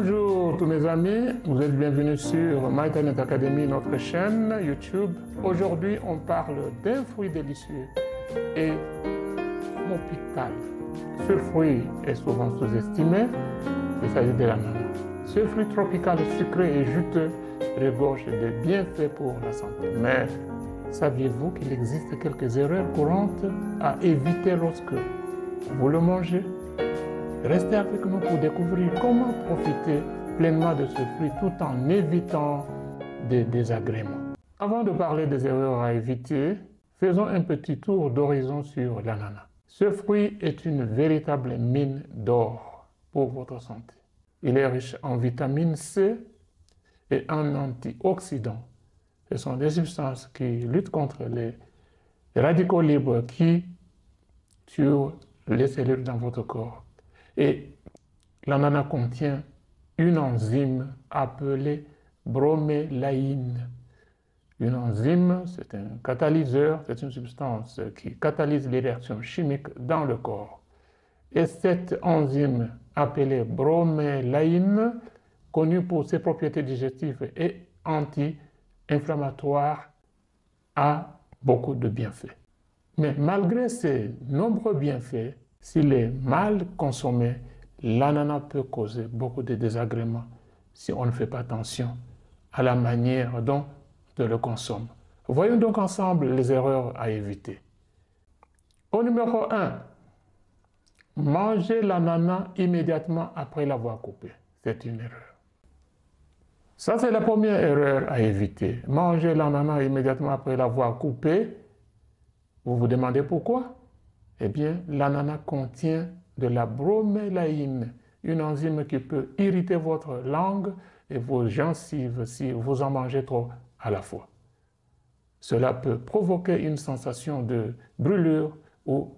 Bonjour tous mes amis, vous êtes bienvenus sur My Talent Academy, notre chaîne YouTube. Aujourd'hui, on parle d'un fruit délicieux et tropical. Ce fruit est souvent sous-estimé, il s'agit de l'ananas. Ce fruit tropical sucré et juteux regorge de bienfaits pour la santé. Mais saviez-vous qu'il existe quelques erreurs courantes à éviter lorsque vous le mangez? Restez avec nous pour découvrir comment profiter pleinement de ce fruit tout en évitant des désagréments. Avant de parler des erreurs à éviter, faisons un petit tour d'horizon sur l'ananas. Ce fruit est une véritable mine d'or pour votre santé. Il est riche en vitamine C et en antioxydants. Ce sont des substances qui luttent contre les radicaux libres qui tuent les cellules dans votre corps. Et l'ananas contient une enzyme appelée bromélaïne. Une enzyme, c'est un catalyseur, c'est une substance qui catalyse les réactions chimiques dans le corps. Et cette enzyme appelée bromélaïne, connue pour ses propriétés digestives et anti-inflammatoires, a beaucoup de bienfaits. Mais malgré ces nombreux bienfaits, s'il est mal consommé, l'ananas peut causer beaucoup de désagréments si on ne fait pas attention à la manière dont on le consomme. Voyons donc ensemble les erreurs à éviter. Au numéro 1, manger l'ananas immédiatement après l'avoir coupé. C'est une erreur. Ça, c'est la première erreur à éviter. Manger l'ananas immédiatement après l'avoir coupé. Vous vous demandez pourquoi? Eh bien, l'ananas contient de la bromélaïne, une enzyme qui peut irriter votre langue et vos gencives si vous en mangez trop à la fois. Cela peut provoquer une sensation de brûlure ou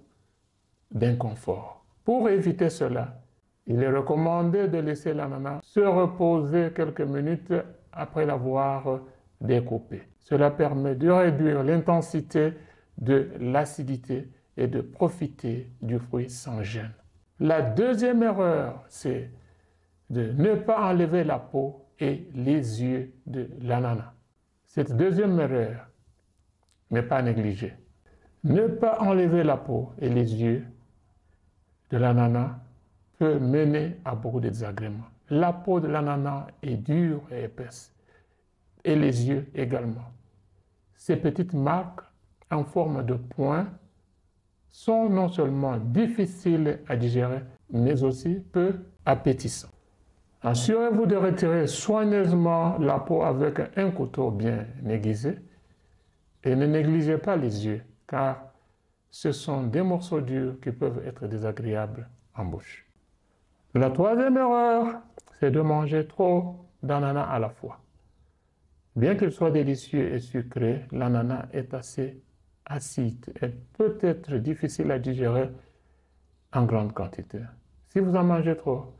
d'inconfort. Pour éviter cela, il est recommandé de laisser l'ananas se reposer quelques minutes après l'avoir découpé. Cela permet de réduire l'intensité de l'acidité et de profiter du fruit sans gêne. La deuxième erreur, c'est de ne pas enlever la peau et les yeux de l'ananas. Cette deuxième erreur n'est pas négligée. Ne pas enlever la peau et les yeux de l'ananas peut mener à beaucoup de désagréments. La peau de l'ananas est dure et épaisse, et les yeux également. Ces petites marques en forme de points sont non seulement difficiles à digérer, mais aussi peu appétissants. Assurez-vous de retirer soigneusement la peau avec un couteau bien aiguisé et ne négligez pas les yeux, car ce sont des morceaux durs qui peuvent être désagréables en bouche. La troisième erreur, c'est de manger trop d'ananas à la fois. Bien qu'il soit délicieux et sucré, l'ananas est assez acide et peut être difficile à digérer en grande quantité. Si vous en mangez trop,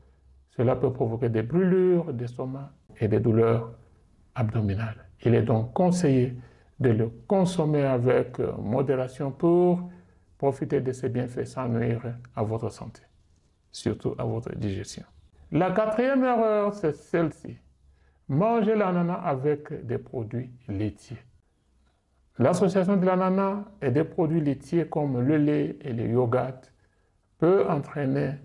cela peut provoquer des brûlures d'estomac et des douleurs abdominales. Il est donc conseillé de le consommer avec modération pour profiter de ses bienfaits sans nuire à votre santé, surtout à votre digestion. La quatrième erreur, c'est celle-ci. Manger l'ananas avec des produits laitiers. L'association de l'ananas et des produits laitiers comme le lait et le yogourt peut entraîner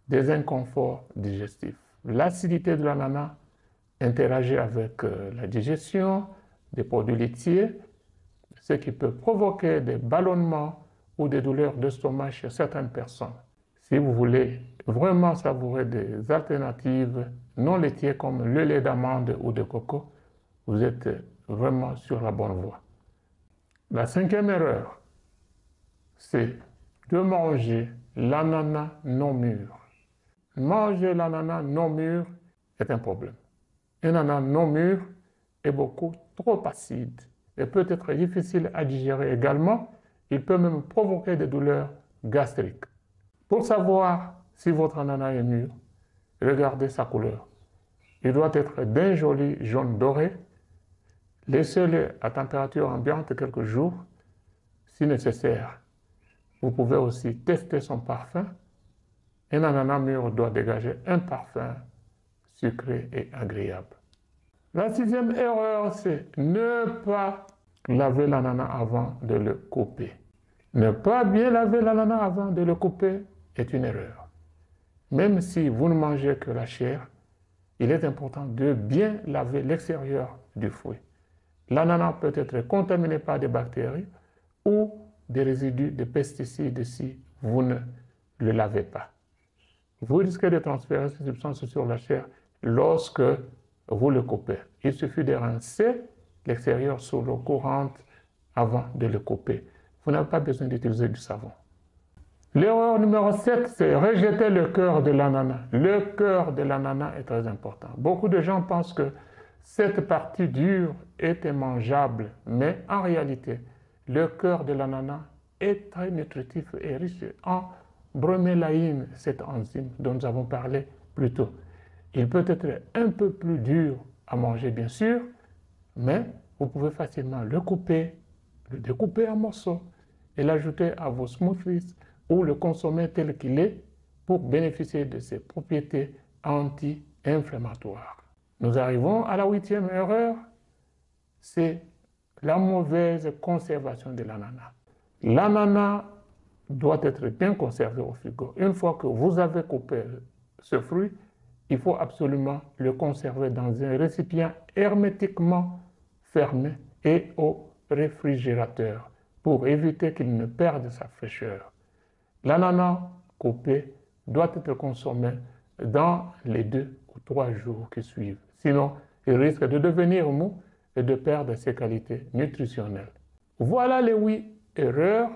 des inconforts digestifs. L'acidité de l'ananas interagit avec la digestion des produits laitiers, ce qui peut provoquer des ballonnements ou des douleurs d'estomac chez certaines personnes. Si vous voulez vraiment savourer des alternatives non laitières comme le lait d'amande ou de coco, vous êtes vraiment sur la bonne voie. La cinquième erreur, c'est de manger l'ananas non mûr. Manger l'ananas non mûr est un problème. Un ananas non mûr est beaucoup trop acide et peut être difficile à digérer également. Il peut même provoquer des douleurs gastriques. Pour savoir si votre ananas est mûr, regardez sa couleur. Il doit être d'un joli jaune doré. Laissez-le à température ambiante quelques jours, si nécessaire. Vous pouvez aussi tester son parfum. Un ananas mûr doit dégager un parfum sucré et agréable. La sixième erreur, c'est ne pas laver l'ananas avant de le couper. Ne pas bien laver l'ananas avant de le couper est une erreur. Même si vous ne mangez que la chair, il est important de bien laver l'extérieur du fruit. L'ananas peut être contaminé par des bactéries ou des résidus de pesticides si vous ne le lavez pas. Vous risquez de transférer ces substances sur la chair lorsque vous le coupez. Il suffit de rincer l'extérieur sous l'eau courante avant de le couper. Vous n'avez pas besoin d'utiliser du savon. L'erreur numéro 7, c'est rejeter le cœur de l'ananas. Le cœur de l'ananas est très important. Beaucoup de gens pensent que cette partie dure est mangeable, mais en réalité, le cœur de l'ananas est très nutritif et riche en bromélaïne, cette enzyme dont nous avons parlé plus tôt. Il peut être un peu plus dur à manger, bien sûr, mais vous pouvez facilement le couper, le découper en morceaux et l'ajouter à vos smoothies ou le consommer tel qu'il est pour bénéficier de ses propriétés anti-inflammatoires. Nous arrivons à la 8e erreur, c'est la mauvaise conservation de l'ananas. L'ananas doit être bien conservé au frigo. Une fois que vous avez coupé ce fruit, il faut absolument le conserver dans un récipient hermétiquement fermé et au réfrigérateur pour éviter qu'il ne perde sa fraîcheur. L'ananas coupé doit être consommé dans les 2 ou 3 jours qui suivent. Sinon, il risque de devenir mou et de perdre ses qualités nutritionnelles. Voilà les 8 erreurs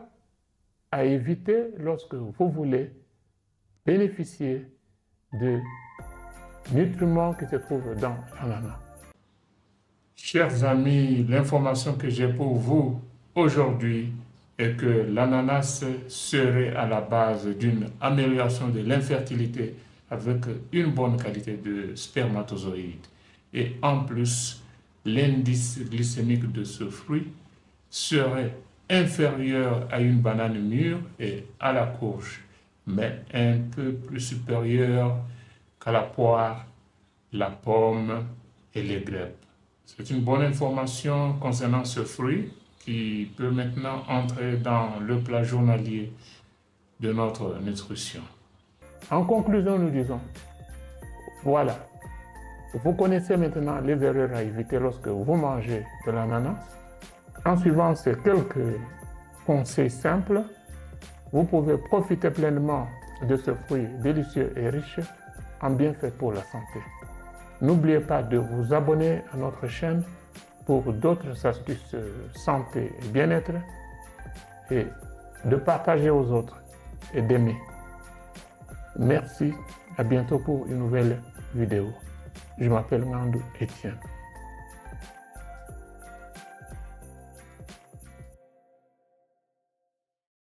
à éviter lorsque vous voulez bénéficier de nutriments qui se trouvent dans l'ananas. Chers amis, l'information que j'ai pour vous aujourd'hui est que l'ananas serait à la base d'une amélioration de l'infertilité avec une bonne qualité de spermatozoïdes. Et en plus, l'indice glycémique de ce fruit serait inférieur à une banane mûre et à la courge, mais un peu plus supérieur qu'à la poire, la pomme et les guêpes. C'est une bonne information concernant ce fruit qui peut maintenant entrer dans le plat journalier de notre nutrition. En conclusion, nous disons, voilà, vous connaissez maintenant les erreurs à éviter lorsque vous mangez de l'ananas. En suivant ces quelques conseils simples, vous pouvez profiter pleinement de ce fruit délicieux et riche en bienfaits pour la santé. N'oubliez pas de vous abonner à notre chaîne pour d'autres astuces santé et bien-être et de partager aux autres et d'aimer. Merci, à bientôt pour une nouvelle vidéo. Je m'appelle Ngandou Etienne.